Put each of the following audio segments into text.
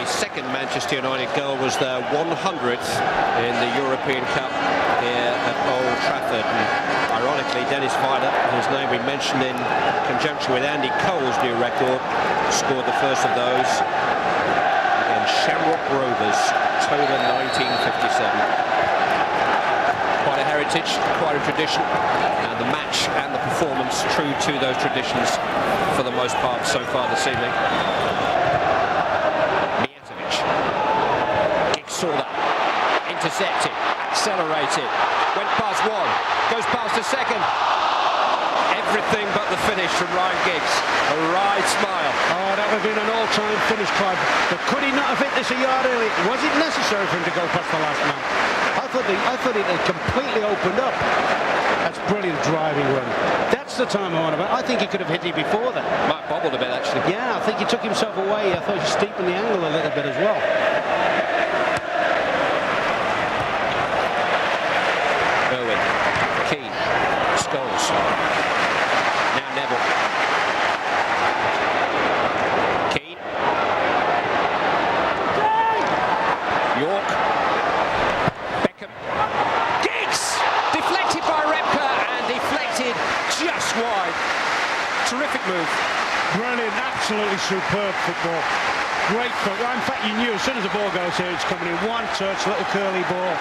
second Manchester United goal was their 100th in the European Cup here at Old Trafford. And ironically, Dennis Weiler, whose name we mentioned in conjunction with Andy Cole's new record, scored the first of those against Shamrock Rovers, October 1957. Quite a heritage, quite a tradition, and the match and the performance true to those traditions for the most part so far this evening. Mijatovic, Giggs saw that, intercepted, accelerated, went past one, goes past a second. Everything but the finish from Ryan Giggs. A wide smile. Oh, that would have been an all-time finish, Clive. But could he not have hit this a yard early? Was it necessary for him to go past the last man? I thought it had completely opened up. That's brilliant driving run. That's the time I want about. I think he could have hit it before that. Might bobbled a bit, actually. Yeah, I think he took himself away. I thought he steepened the angle a little bit as well. Irwin, Keane, Scholes. Now Neville. Keane. York. Beckham. Giggs! Deflected by Repka and deflected just wide. Terrific move. Brilliant, absolutely superb football. Great football. In fact, you knew as soon as the ball goes here, it's coming in. One touch, little curly ball.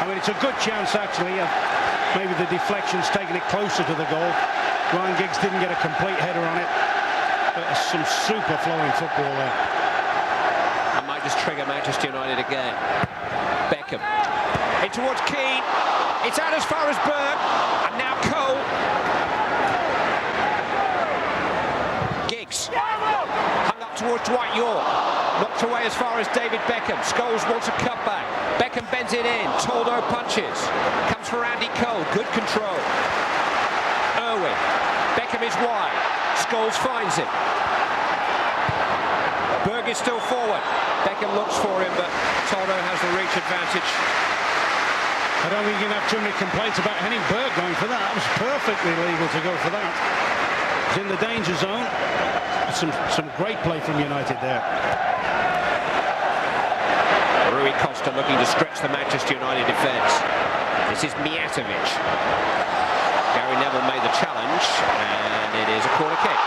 I mean, it's a good chance, actually. Maybe the deflection's taking it closer to the goal. Ryan Giggs didn't get a complete header on it. But some super flowing football there. I might just trigger Manchester United again. Beckham. In towards Keane. It's out as far as Berg. And now Cole. Giggs. Hung up towards Dwight York. Knocked away as far as David Beckham. Scholes wants a cutback. Beckham bends it in. Toldo punches. Comes for Andy Cole. Good control. Irwin. Beckham is wide. Scholes finds him. Berg is still forward. Beckham looks for him, but Toldo has the reach advantage. I don't think you can have too many complaints about Henning Berg going for that. That was perfectly legal to go for that. It's in the danger zone. Some great play from United there. Rui Costa looking to stretch the Manchester United defence. This is Mijatovic. Gary Neville made the challenge, and it is a corner kick.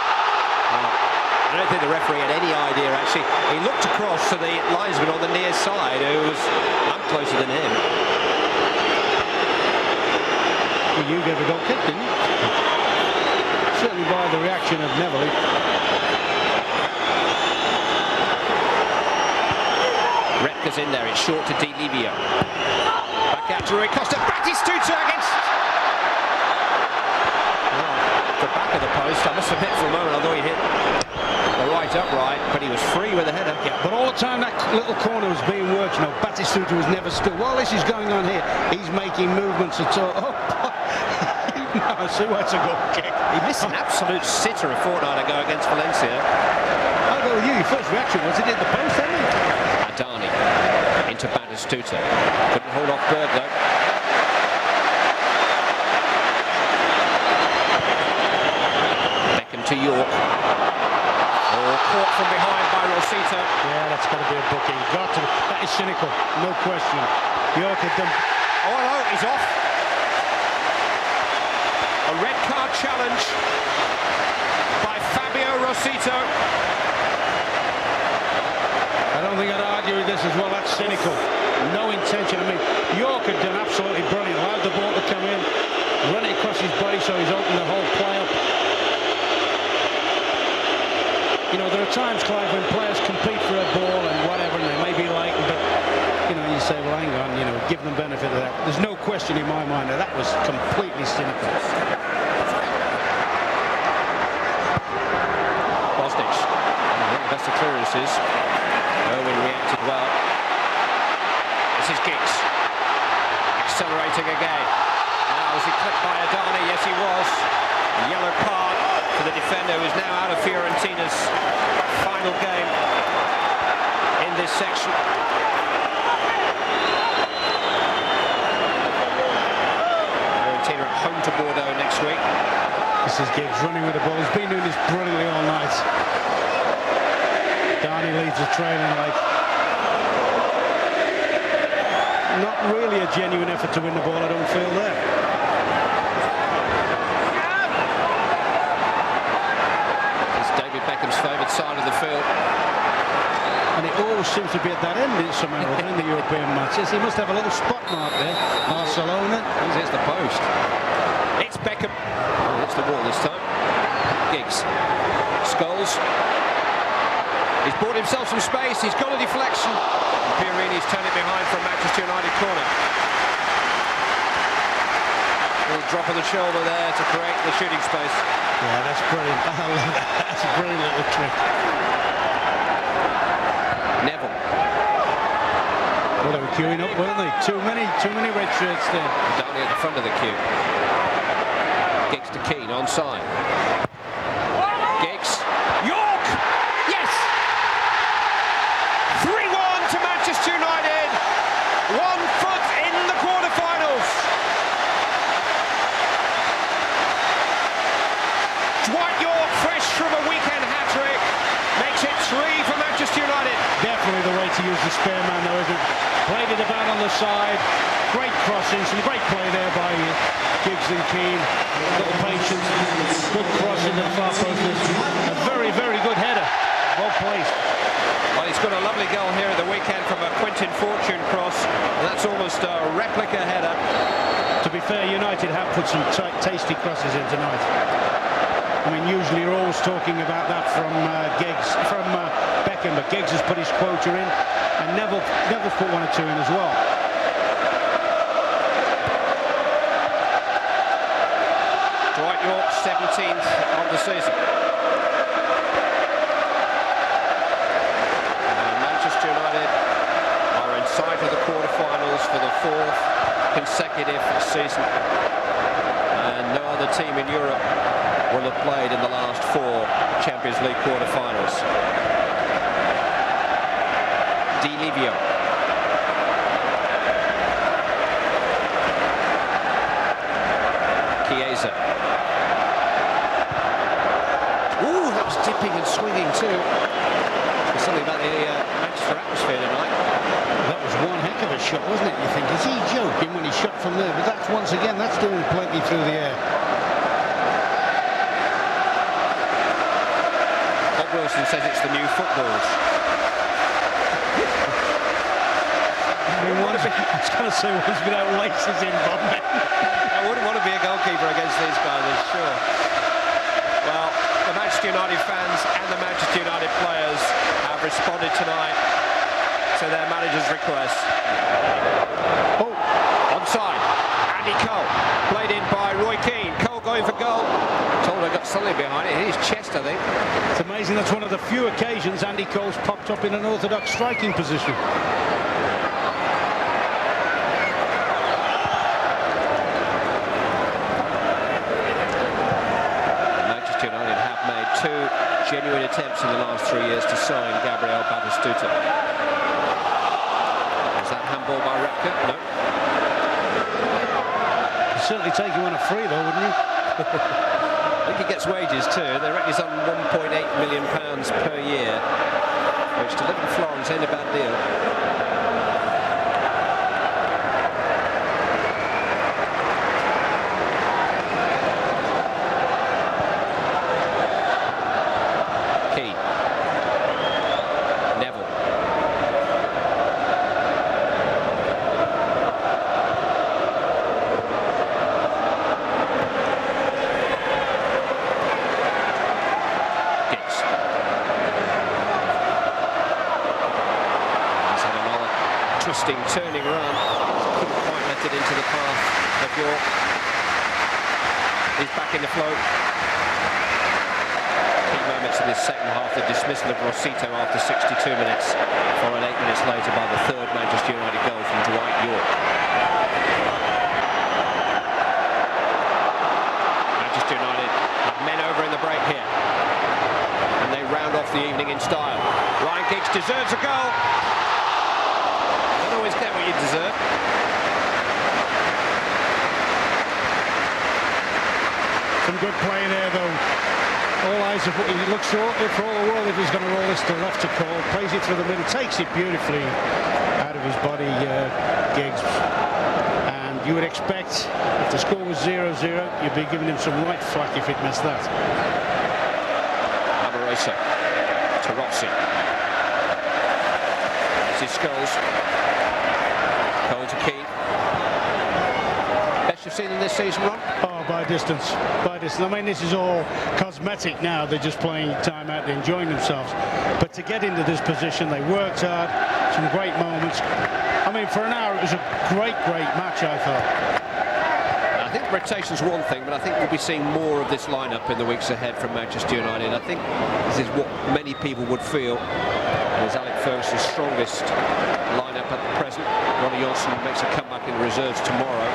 I don't think the referee had any idea, actually. He looked across to the linesman on the near side, who was up closer than him. Well, you gave a goal kick, didn't you? Certainly by the reaction of Neville. Repka's in there, it's short to Di Livio. Back out to Rui Costa, Batistuta against... Well, the back of the post, I must admit for a moment I thought he hit the right upright, but he was free with a header. Yeah, but all the time that little corner was being worked, you know, Batistuta was never still. While this is going on here, he's making movements at all. Oh, no, see why it's a goal kick. He missed an absolute sitter a fortnight ago against Valencia. I'll go with you. Your first reaction was it hit the post, hadn't it? Adani into Batistuta. Couldn't hold off Berg though. Beckham to York. Oh, caught from behind by Rosita. Yeah, that's got to be a booking. Got to. That is cynical, no question. York had done. Oh no, he's off. A red card challenge by Fabio Rosito. I don't think I'd argue with this as well. That's cynical. No intention. I mean, York had done absolutely brilliant. Allowed the ball to come in, run it across his body, so he's opened the whole play up. You know, there are times, Clive, when players compete for a ball and whatever, and they may be late, but you know, you say, well, hang on, you know, give them benefit of that. There's no question in my mind that was completely cynical. Bosnich, one of the best of clearances. Irwin reacted well. This is Giggs. Accelerating again. Now was he clipped by Adani? Yes, he was. Yellow card for the defender, who is now out of Fiorentina's final game in this section. Fiorentina at home to Bordeaux next week. This is Giggs running with the ball. He's been doing this brilliantly all night. Darney leads the trailing leg. not really a genuine effort to win the ball, I don't feel there. It's David Beckham's favoured side of the field. And it always seems to be at that end somehow in the European matches. He must have a little spot mark there. Barcelona. Here's the post. It's Beckham. Oh, it's the wall this time. Giggs. Scholes. He's bought himself some space. He's got a deflection. Fiorini's turned it behind from Manchester United corner. Little drop of the shoulder there to create the shooting space. Yeah, that's brilliant. I love that. That's a brilliant little trick. Neville. Well, they were queuing up, weren't they? Too many red shirts there. Downey at the front of the queue. Giggs to Keane, onside. Giggs. York! Yes! 3-1 to Manchester United. 1 foot in the quarterfinals. Dwight York, fresh from a weekend hat-trick, makes it 3 for Manchester United. Definitely the way to use the spare man, though, isn't it? Played it about on the side. Great crossing, some great play there by Giggs and Keane. Little patience, good crossing to the far post. A very, very good header. Well placed. Well, he's got a lovely goal here at the weekend from a Quentin Fortune cross. And that's almost a replica header. To be fair, United have put some tasty crosses in tonight. I mean, usually you're always talking about that from Beckham, but Giggs has put his quota in, and Neville put 1 or 2 in as well. Dwight York, 17th of the season. And Manchester United are in sight of the quarterfinals for the 4th consecutive season. And no other team in Europe will have played in the last 4 Champions League quarterfinals. Di Livio. Chiesa. Ooh, that was dipping and swinging too. There's something about the Manchester atmosphere tonight. That was one heck of a shot, wasn't it? You think, is he joking when he shot from there? But that's, once again, that's doing plenty through the air. Wilson says it's the new footballs. I was going to say one's without laces in, Bob. I wouldn't want to be a goalkeeper against these guys, I'm sure. Well, the Manchester United fans and the Manchester United players have responded tonight to their manager's request. Oh, onside. Andy Cole, played in by Roy Keane. Cole going for goal. Told I got something behind it. His chest, I think. It's amazing. That's one of the few occasions Andy Cole's popped up in an orthodox striking position. Manchester United have made 2 genuine attempts in the last 3 years to sign Gabriel Batistuta. Is that handball by Repka? No. He'd certainly take him on a free, though, wouldn't he? I think he gets wages too. They reckon he's on £1.8 million per year, which to live in Florence ain't a bad deal. Keane. Neville. Twisting, turning run. Couldn't quite let it into the path of York. He's back in the flow. Key moments in this second half, the dismissal of Rosito after 62 minutes, followed 8 minutes later by the 3rd Manchester United goal from Dwight York. Manchester United have men over in the break here. And they round off the evening in style. Ryan Giggs deserves a goal. Always get what you deserve. Some good play there, though. All eyes are, he looks for all the world if he's going to roll this to left to Cole, plays it through the middle, takes it beautifully out of his body, Giggs. And you would expect if the score was 0-0, you'd be giving him some right flack if he'd missed that. Amorosa to Rossi. This is Scholes. Going to Keane. Best you've seen in this season, Ron? Oh, by distance, by distance. I mean, this is all cosmetic now. They're just playing time out, they're enjoying themselves. But to get into this position, they worked hard, some great moments. I mean, for an hour, it was a great match, I thought. I think rotation's one thing, but I think we'll be seeing more of this lineup in the weeks ahead from Manchester United. I think this is what many people would feel is Alex Ferguson's strongest lineup at the present. Ronnie Johnson makes a comeback in the reserves tomorrow.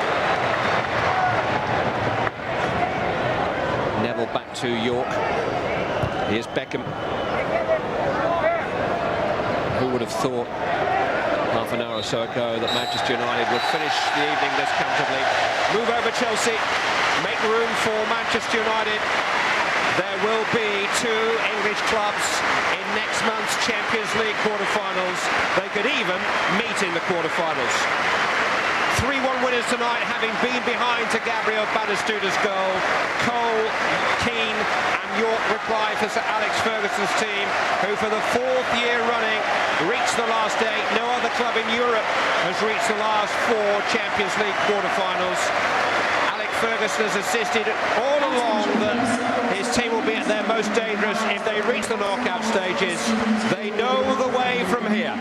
Neville back to York. Here's Beckham. Who would have thought half an hour or so ago that Manchester United would finish the evening this comfortably? Move over Chelsea, make room for Manchester United. There will be two English clubs in next month's Champions League quarter-finals. They could even meet in the quarter-finals. 3-1 winners tonight, having been behind to Gabriel Batistusta's goal. Cole, Keane and York reply for Sir Alex Ferguson's team, who for the fourth year running reached the last 8. No other club in Europe has reached the last 4 Champions League quarter-finals. Ferguson has insisted all along that his team will be at their most dangerous if they reach the knockout stages. They know the way from here.